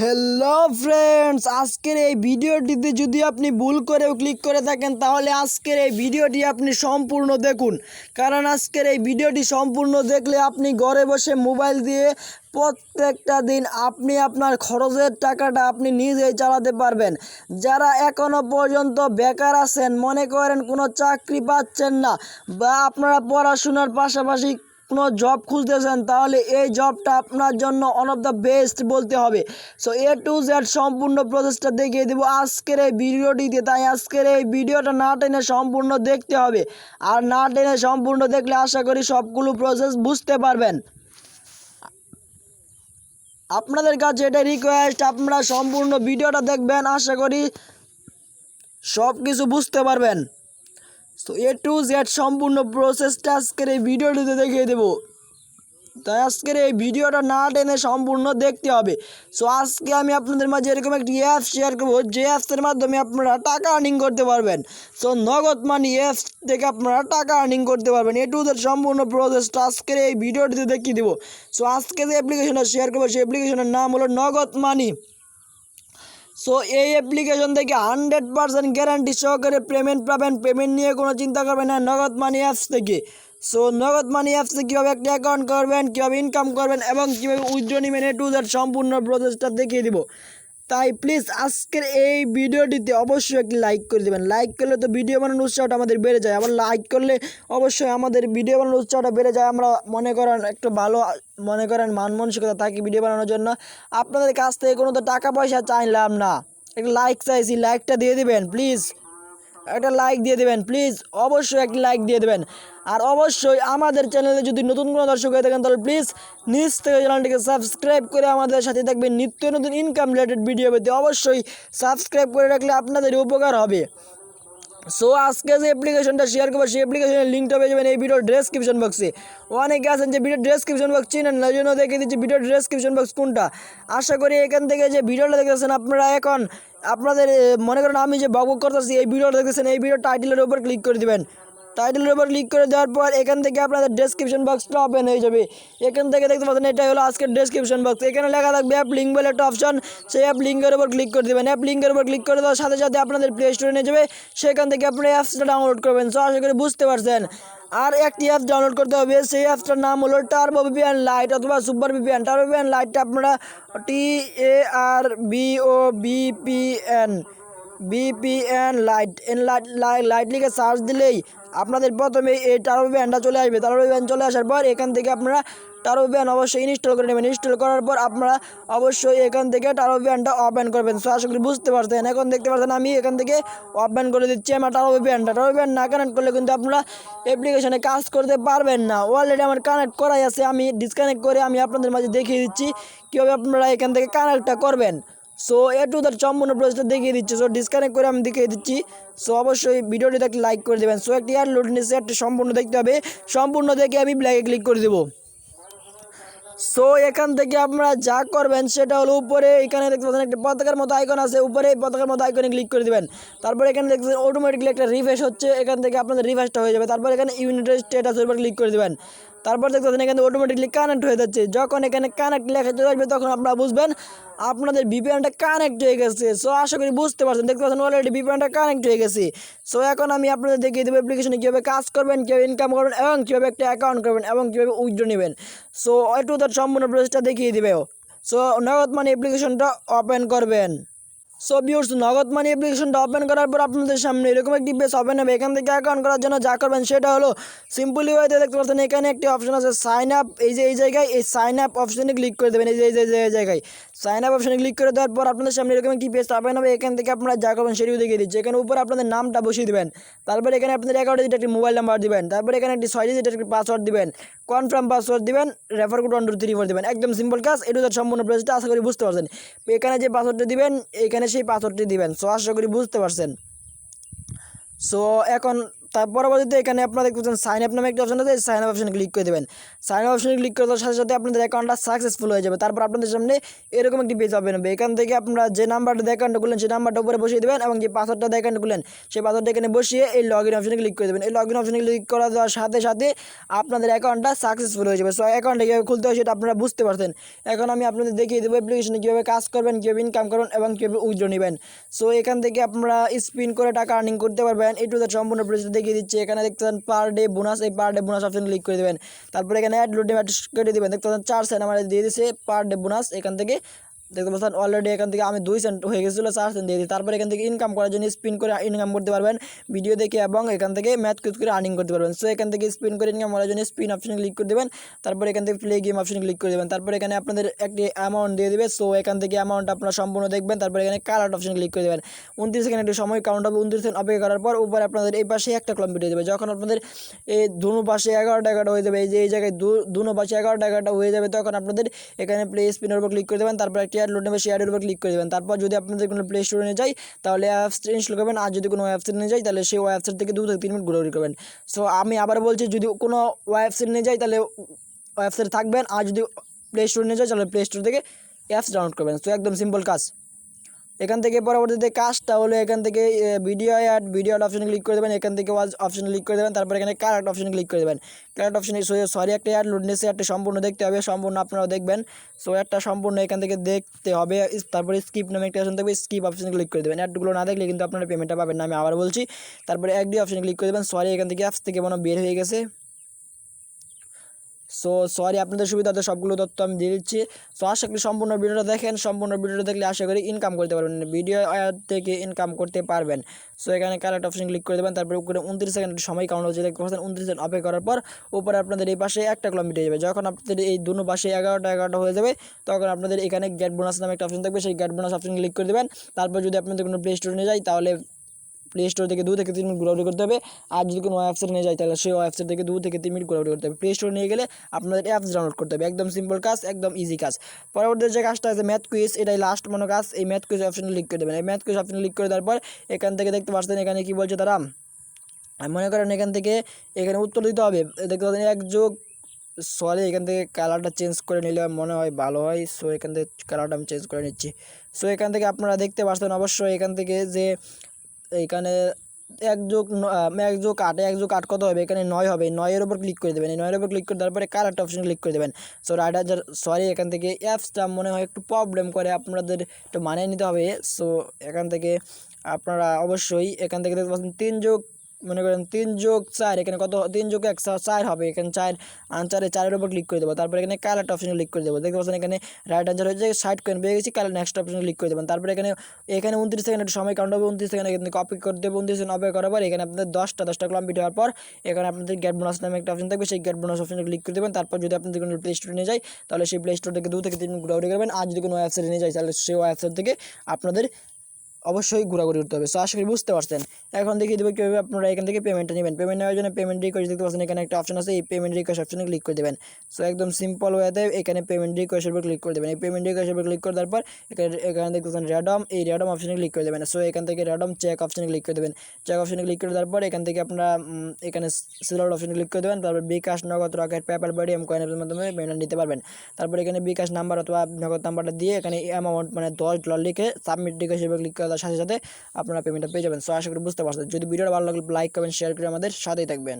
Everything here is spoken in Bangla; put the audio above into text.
হ্যালো ফ্রেন্ডস, আজকের এই ভিডিওটিতে যদি আপনি ভুল করেও ক্লিক করে থাকেন তাহলে আজকের এই ভিডিওটি আপনি সম্পূর্ণ দেখুন। কারণ আজকের এই ভিডিওটি সম্পূর্ণ দেখলে আপনি ঘরে বসে মোবাইল দিয়ে প্রত্যেকটা দিন আপনি আপনার খরচের টাকাটা আপনি নিজেই চালাতে পারবেন। যারা এখনও পর্যন্ত বেকার আছেন, মনে করেন কোনো চাকরি পাচ্ছেন না বা আপনারা পড়াশোনার পাশাপাশি কোনো জব খুঁজতেছেন, তাহলে এই জবটা আপনার জন্য ওয়ান অফ দ্য বেস্ট বলতে হবে। সো এ টু জেড সম্পূর্ণ প্রসেসটা দেখিয়ে দেবো আজকের এই ভিডিওটিতে। তাই আজকের এই ভিডিওটা না টেনে সম্পূর্ণ দেখতে হবে, আর না টেনে সম্পূর্ণ দেখলে আশা করি সবগুলো প্রসেস বুঝতে পারবেন। আপনাদের কাছে এটা রিকোয়েস্ট, আপনারা সম্পূর্ণ ভিডিওটা দেখবেন, আশা করি সব কিছু বুঝতে পারবেন। তো এ টু জেড সম্পূর্ণ প্রসেসটা আজকের এই ভিডিওটিতে দেখিয়ে দেবো, তাই আজকের এই ভিডিওটা না টেনে সম্পূর্ণ দেখতে হবে। সো আজকে আমি আপনাদের মাঝে এরকম একটি অ্যাপ শেয়ার করবো, যে অ্যাপসের মাধ্যমে আপনারা টাকা আর্নিং করতে পারবেন। সো নগদ মানি অ্যাপস থেকে আপনারা টাকা আর্নিং করতে পারবেন। এ টু জেড সম্পূর্ণ প্রসেসটা আজকের এই ভিডিওটিতে দেখিয়ে দেবো। সো আজকে যে অ্যাপ্লিকেশনটা শেয়ার করবো সেই অ্যাপ্লিকেশনের নাম হলো নগদ মানি। সো এই অ্যাপ্লিকেশন থেকে 100% গ্যারান্টি সহকারে পেমেন্ট পাবেন। পেমেন্ট নিয়ে কোনো চিন্তা করবেন না নগদ মানি অ্যাপস থেকে। সো নগদ মানি অ্যাপসে কীভাবে একটা অ্যাকাউন্ট করবেন, কীভাবে ইনকাম করবেন এবং কীভাবে উইথড্র নেবেন, এ টু জেড সম্পূর্ণ প্রসেসটা দেখিয়ে দিব। তাই প্লিজ আজকের এই ভিডিওটিতে অবশ্যই একটি লাইক করে দেবেন। লাইক করলে তো ভিডিও বানানোর উৎসাহটা আমাদের বেড়ে যায়, আবার লাইক করলে অবশ্যই আমাদের ভিডিও বানানোর উৎসাহটা বেড়ে যায়। আমরা মনে করেন একটু ভালো মান মানসিকতা থাকি ভিডিও বানানোর জন্য। আপনাদের কাছ থেকে কোনো তো টাকা পয়সা চাইলাম না, একটা লাইক চাইছি, লাইকটা দিয়ে দিবেন প্লিজ, একটা লাইক দিয়ে দেবেন প্লিজ, অবশ্যই একটি লাইক দিয়ে দেবেন। আর অবশ্যই আমাদের চ্যানেলে যদি নতুন কোনো দর্শক হয়ে থাকেন তাহলে প্লিজ নিজ থেকে চ্যানেলটিকে সাবস্ক্রাইব করে আমাদের সাথে থাকবেন। নিত্য নতুন ইনকাম রিলেটেড ভিডিও পেতে অবশ্যই সাবস্ক্রাইব করে রাখলে আপনাদের উপকার হবে। সো আজকে যে অ্যাপ্লিকেশনটা শেয়ার করবো সেই অ্যাপ্লিকেশনের লিঙ্কটা পেয়ে যাবেন এই ভিডিওর ডেসক্রিপশন বক্সে। অনেকে আছেন যে ভিডিও ডেসক্রিপশন বক্স চিনেন না, জন্য দেখে দিচ্ছি ভিডিও ডেসক্রিপশন বক্স কোনটা। আশা করি এখান থেকে যে ভিডিওটা দেখতেছেন আপনারা এখন আপনাদের মনে করেন আমি যে বক করতেছি এই ভিডিওটা দেখতেছেন, এই ভিডিও টাইটেলের উপর ক্লিক করে দিবেন। টাইটেলের উপর ক্লিক করে দেওয়ার পর এখান থেকে আপনাদের ডেসক্রিপশন বক্সটা ওপেন হয়ে যাবে। এখান থেকে দেখতে পাচ্ছেন এটাই হলো আজকের ডেসক্রিপশন বক্স। এখানে লেখা থাকবে অ্যাপ লিঙ্ক বলে একটা অপশন, সেই অ্যাপ লিঙ্কের উপর ক্লিক করে দেবেন। অ্যাপ লিঙ্কের উপর ক্লিক করে দেওয়ার সাথে সাথে আপনাদের প্লে স্টোরে নিয়ে যাবে, সেখান থেকে আপনারা অ্যাপসটা ডাউনলোড করবেন। সো আশা করি বুঝতে পারছেন। আর একটি অ্যাপ ডাউনলোড করতে হবে, সেই অ্যাপসটার নাম হলো টার্বো ভিপিএন লাইট অথবা সুপার ভিপিএন। টার্বো ভিপিএন লাইটটা আপনারা TARBOVPN লাইট লিখে সার্চ দিলেই আপনাদের প্রথমে এই টার্বো ভিপিএনটা চলে আসবে। টার্বো ভিপিএন চলে আসার পর এখান থেকে আপনারা টার্বো ভিপিএন অবশ্যই ইনস্টল করে নেবেন। ইনস্টল করার পর আপনারা অবশ্যই এখান থেকে টার্বো ভিপিএনটা ওপেন করবেন। সো আশা করি বুঝতে পারছেন। এখন দেখতে পাচ্ছেন আমি এখান থেকে ওপেন করে দিচ্ছি আমার টার্বো ভিপিএনটা। টার্বো ভিপিএন না কানেক্ট করলে কিন্তু আপনারা অ্যাপ্লিকেশনে কাজ করতে পারবেন না। অলরেডি আমার কানেক্ট করাই আছে, আমি ডিসকানেক্ট করে আমি আপনাদের মাঝে দেখিয়ে দিচ্ছি কীভাবে আপনারা এখান থেকে কানেক্টটা করবেন। সো এ টু দ্যাট সম্পূর্ণ প্রসেসটা দেখিয়ে দিচ্ছি। সো ডিসকানেক্ট করে আমি দেখিয়ে দিচ্ছি। সো অবশ্যই ভিডিওটিতে একটা লাইক করে দেবেন। সো একটি এয়ার লোড নিচ্ছে, একটা সম্পূর্ণ দেখতে হবে। সম্পূর্ণ দেখে আমি ব্ল্যাকে ক্লিক করে দেবো। সো এখান থেকে আপনারা যা করবেন সেটা হলো উপরে এখানে দেখতে পাচ্ছেন একটা পতাকার মতো আইকন আছে, উপরে এই পতাকার মতো আইকনে ক্লিক করে দেবেন। তারপর এখানে দেখছেন অটোমেটিকলি একটা রিফ্রেশ হচ্ছে, এখান থেকে আপনাদের রিফ্রেশটা হয়ে যাবে। তারপর এখানে ইউনিটের স্ট্যাটাসের উপর ক্লিক করে দেবেন। তারপর দেখতে পাচ্ছেন এখানে অটোমেটিকলি কানেক্ট হয়ে যাচ্ছে। যখন এখানে কানেক্ট লেখা চলে আসবে তখন আপনারা বুঝবেন আপনাদের ভিপিএনটা কানেক্ট হয়ে গেছে। সো আশা করি বুঝতে পারছেন। দেখতে পাচ্ছেন অলরেডি ভিপিএনটা কানেক্ট হয়ে গেছে। সো এখন আমি আপনাদের দেখিয়ে দেবো অ্যাপ্লিকেশনে কীভাবে কাজ করবেন, কীভাবে ইনকাম করবেন এবং কীভাবে একটা অ্যাকাউন্ট করবেন এবং কীভাবে উইথড্র নেবেন। সো একটু তার সম্পূর্ণ প্রসেসটা দেখিয়ে দেবে। সো নগদ মানি অ্যাপ্লিকেশনটা ওপেন করবেন। সো ভিউয়ার্স, নগদ মানি অ্যাপ্লিকেশনটা ওপেন করার পর আপনাদের সামনে এরকম একটি পেজ ওপেন হবে। এখান থেকে অ্যাকাউন্ট করার জন্য যা করবেন সেটা হলো সিম্পলি ওয়েতে দেখতে পাচ্ছেন এখানে একটি অপশন আছে সাইন আপ। এই যে এই জায়গায় এই সাইন আপ অপশনে ক্লিক করে দেবেন। এই যে জায়গায় সাইন আপ অপশনে ক্লিক করে দেওয়ার পর আপনাদের সামনে এরকম একটি পেজ ওপেন হবে। এখান থেকে আপনারা যা করবেন সেটিও দেখিয়ে দিচ্ছে। এখানে উপরে আপনাদের নামটা বসিয়ে দেবেন। তারপর এখানে আপনাদের অ্যাকাউন্টে যেটা একটি মোবাইল নাম্বার দিবেন। তারপর এখানে একটি 6 ডিজিটের একটি পাসওয়ার্ড দিবেন, কনফার্ম পাসওয়ার্ড দিবেন, রেফার কোড 123 দিবেন। একদম সিম্পল কাজ। এটু তার সম্পূর্ণ প্রসেসটা আশা করি বুঝতে পারছেন। এখানে যে পাসওয়ার্ডটা দিবেন এখানে সেই পাসওয়ার্ডটি দিবেন। সো আশা করি বুঝতে পারছেন। সো এখন তার পরবর্তীতে এখানে আপনারা দেখতে পাচ্ছেন সাইন আপ নামে একটা অপশন আছে, সাইন আপ অপশনে ক্লিক করে দেবেন। সাইন আপ অপশনে ক্লিক করার সাথে সাথে আপনাদের অ্যাকাউন্টটা সাকসেসফুল হয়ে যাবে। তারপর আপনাদের সামনে এরকম একটি পেজ ওপেন হবে। এখান থেকে আপনারা যে নাম্বারটা দিয়ে অ্যাকাউন্টটা খুললেন সেই নাম্বারটা উপরে বসিয়ে দেবেন এবং যে পাসওয়ার্ডটা দিয়ে অ্যাকাউন্ট খুললেন সেই পাসওয়ার্ডটা এখানে বসিয়ে এই লগ ইন অপশনে ক্লিক করে দেবেন। এই লগ ইন অপশনে ক্লিক করা দেওয়ার সাথে সাথে আপনাদের অ্যাকাউন্টটা সাকসেসফুল হয়ে যাবে। সো অ্যাকাউন্টটা কীভাবে খুলতে হয় সেটা আপনারা বুঝতে পারছেন। এখন আমি আপনাদের দেখিয়ে দেবো অ্যাপ্লিকেশনে কীভাবে কাজ করবেন, কীভাবে ইনকাম করবেন এবং কীভাবে উইথড্র নেবেন। সো এখান থেকে আপনারা স্পিন করে টাকা আর্নিং করতে পারবেন। এই টু দ্য সম্পূর্ণ প্রসেস দেখিয়ে দিচ্ছে। এখানে দেখতে পার ডে বোনাস, এই per day bonus option click করে দেবেন। তারপরে এখানে অ্যাড লোড কেটে দেবেন। দেখতে পাচ্ছেন 4 সেন্ট আমার দিয়ে দিচ্ছে পার ডে বোনাস। এখান থেকে দেখতে পাচ্ছেন অলরেডি এখান থেকে আমি 2 সেন্ট হয়ে গেছিলো, 4 সেন্ট দিয়ে দিই। তারপরে এখান থেকে ইনকাম করার জন্য স্পিন করে ইনকাম করতে পারবেন ভিডিও দেখে এবং এখান থেকে ম্যাথ কুইজ করে আর্নিং করতে পারবেন। সো এখান থেকে স্পিন করে ইনকাম করার জন্য স্পিন অপশনে ক্লিক করে দেবেন। তারপরে এখান থেকে প্লে গেম অপশনে ক্লিক করে দেবেন। তারপরে এখানে আপনাদের একটি অ্যামাউন্ট দিয়ে দেবে। সো এখান থেকে অ্যামাউন্ট আপনারা সম্পূর্ণ দেখবেন। তারপরে এখানে কালার অপশনে ক্লিক করে দেবেন। 29 সেকেন্ড একটু সময় কাউন্ট হবে। 29 সেকেন্ড অপেক্ষা করার পর উপরে আপনাদের এই পাশে একটা কমপ্লিট হয়ে যাবে। যখন আপনাদের এই দুনো পাশে 11টা হয়ে যাবে, এই যে এই জায়গায় দুনো পাশে 11টা হয়ে যাবে, তখন আপনাদের এখানে প্লে স্পিনের উপর ক্লিক করে দেবেন। তারপর একটি অ্যাড লোড নেবে, সেই অ্যাডের উপর ক্লিক করে দেবেন। তারপর যদি আপনাদের কোনো প্লে স্টোরে নিয়ে যায় তাহলে অ্যাপস ইনস্টল করবেন, আর যদি কোনো ওয়েবসাইট নিয়ে যায় তাহলে সেই ওয়েবসাইট থেকে 2 থেকে 3 মিনিট ঘোরাঘুরি করবেন। সো আমি আবার বলছি, যদি কোনো ওয়েবসাইট নিয়ে যায় তাহলে ওয়েবসাইট থাকবেন, আর যদি প্লে স্টোরে নিয়ে যায় তাহলে প্লে স্টোর থেকে অ্যাপস ডাউনলোড করবেন। সো একদম সিম্পল কাজ। এখান থেকে পরবর্তীতে কাজটা হলো এখান থেকে ভিডিও অ্যাড অপশনে ক্লিক করে দেবেন। এখান থেকে ওয়াচ অপশনে ক্লিক করে দেবেন। তারপর এখানে কারেক্ট অপশনে ক্লিক করে দেবেন। কারেক্ট অপশনে সরি একটা অ্যাড লোড নিয়েছে, একটা সম্পূর্ণ দেখতে হবে, সম্পূর্ণ আপনারাও দেখবেন। সো একটা সম্পূর্ণ এখান থেকে দেখতে হবে। তারপরে স্কিপ নামে একটা অপশন থাকবে, স্কিপ অপশনে ক্লিক করে দেবেন। অ্যাডগুলো না দেখলে কিন্তু আপনারা পেমেন্টটা পাবেন না, আমি আবার বলছি। তারপরে একডি অপশনে ক্লিক করে দেবেন। সরি এখান থেকে অ্যাপস থেকে মনে বের হয়ে গেছে। সো সরি, আপনাদের সুবিধাতে সবগুলো তথ্য আমি দিয়ে দিচ্ছি। সো আশা করি সম্পূর্ণ ভিডিওটা দেখেন। সম্পূর্ণ ভিডিওটা দেখলে আশা করি ইনকাম করতে পারবেন, ভিডিও থেকে ইনকাম করতে পারবেন। সো এখানে কারেক্ট অপশন ক্লিক করে দেবেন। তারপরে উপরে 29 সেকেন্ড সময় কাউন্ট হচ্ছে, দেখতে পাচ্ছেন 29 সেকেন্ড অপেক্ষা করার পর উপরে আপনাদের এই পাশে একটা কমপ্লিট হয়ে যাবে। যখন আপনাদের এই দুনো পাশে 11টা হয়ে যাবে, তখন আপনাদের এখানে গেট বোনাস নামে একটা অপশন থাকবে, সেই গেট বোনাস অপশন ক্লিক করে দেবেন। তারপর যদি আপনাদের কোনো প্লে স্টোরে নিয়ে যায় তাহলে প্লে স্টোর থেকে 2 থেকে 3 মিনিট ঘোরাঘুরি করতে হবে, আর যদি কোনো ওয়েবসাইট নিয়ে যায় তাহলে সেই ওয়েবসাইট থেকে 2 থেকে 3 মিনিট ঘোরাঘুরি করতে হবে। প্লে স্টোর নিয়ে গেলে আপনাদের অ্যাপস ডাউনলোড করতে হবে। একদম সিম্পল কাজ, একদম ইজি কাজ। পরবর্তী যে কাজটা আছে ম্যাথ কুইজ, এটাই লাস্ট মনে কাজ। এই ম্যাথ কুইজ অপশনে ক্লিক করে দেবেন। এই ম্যাথ কুইজ অপশনে ক্লিক করে দেওয়ার পর এখান থেকে দেখতে পাচ্ছেন এখানে কি বলছে তারা, মনে করেন এখান থেকে এখানে উত্তর দিতে হবে। দেখতে পাচ্ছেন এক যোগ, সরি এখান থেকে কালারটা চেঞ্জ করে নিলে মনে হয় ভালো হয়। সো এখান থেকে কালারটা আমি চেঞ্জ করে নিচ্ছি। সো এখান থেকে আপনারা দেখতে পাচ্ছেন অবশ্যই এখান থেকে যে এইখানে 1+8 কত হবে, এখানে 9 হবে। 9-এর উপর ক্লিক করে দেবেন। এই 9-এর উপর ক্লিক করে দেওয়ার পরে কারেক্ট অপশন ক্লিক করে দেবেন। সো সরি এখান থেকে অ্যাপসটা মনে হয় একটু প্রবলেম করে, আপনাদের একটু মানিয়ে নিতে হবে। সো এখান থেকে আপনারা অবশ্যই এখান থেকে দেখতে পাচ্ছেন 3 যোগ, মনে করেন 3+4, এখানে কত 3+1 4 হবে। এখানে 4 আনসারে 4-এর উপর ক্লিক করে দেবো। তারপর এখানে কালারটা অপশনে ক্লিক করে দেবো। দেখতে পাচ্ছেন এখানে রাইট আনসার হয়েছে 60 কয়েন পেয়ে গেছি। কালার নেক্সট অপশনে ক্লিক করে দেবেন। তারপরে এখানে 29 সেকেন্ড একটু সময় কাউন্ট হবে। 29 সেকেন্ড এখান থেকে কপি করে দেবো। 29 সেকেন্ড অপেক্ষা করার পর এখানে আপনাদের 10টা কমপ্লিট হওয়ার পর এখানে আপনাদের গেট বোনাস নামে একটা অপশন থাকবে, সেই গেট বোনাস অপশনে ক্লিক করে দেবেন। তারপর যদি আপনাদের কোনো প্লে স্টোরে নিয়ে যায় তাহলে সেই প্লে স্টোর থেকে 2 থেকে 3 মিনিট ঘোরাঘুরি করবেন, আর যদি কোনো ওয়েবসাইটে নিয়ে যায় তাহলে সেই ওয়েবসাইট থেকে আপনাদের অবশ্যই ঘোরাঘুরি করতে হবে। সো আশা করি বুঝতে পারছেন। এখন দেখিয়ে দেবো কীভাবে আপনারা এখান থেকে পেমেন্টটা নেবেন। পেমেন্ট নেওয়ার জন্য পেমেন্ট রিকোয়েস্ট দেখতে পাচ্ছেন, এখানে একটা অপশন আছে, এই পেমেন্ট রিকোয়েস্ট অপশনে ক্লিক করে দেবেন। সো একদম সিম্পল ওয়েতে এখানে পেমেন্ট রিকোয়েস্টের উপর ক্লিক করে দেবেন। এই পেমেন্ট রিকোয়েস্টের উপর ক্লিক করে দেওয়ার পর এখানে দেখতে পাচ্ছেন র্যাডম, এই র্যাডম অপশনে ক্লিক করে দেবেন। সো এখান থেকে র্যাডম চেক অপশনে ক্লিক করে দেবেন। চেক অপশনে ক্লিক করে দেওয়ার পর এখান থেকে আপনারা এখানে সিলেক্ট অপশনে ক্লিক করে দেবেন। তারপর bKash, নগদ, রকেট, পেপ্যাল, perday কয়েনের মাধ্যমে পেমেন্ট নিতে পারবেন। তারপর এখানে bKash নাম্বার অথবা নগদ নাম্বারটা দিয়ে এখানে অ্যামাউন্ট মানে $10 লিখে সাবমিট রিকোয়েস্টের উপর ক্লিক করার সাথে সাথে আপনারা পেমেন্টটা পেয়ে যাবেন। সো আশা করি বুঝতে পারছেন। যদি ভিডিওটা ভালো লাগলে লাইক করবেন, শেয়ার করে আমাদের সাথেই থাকবেন।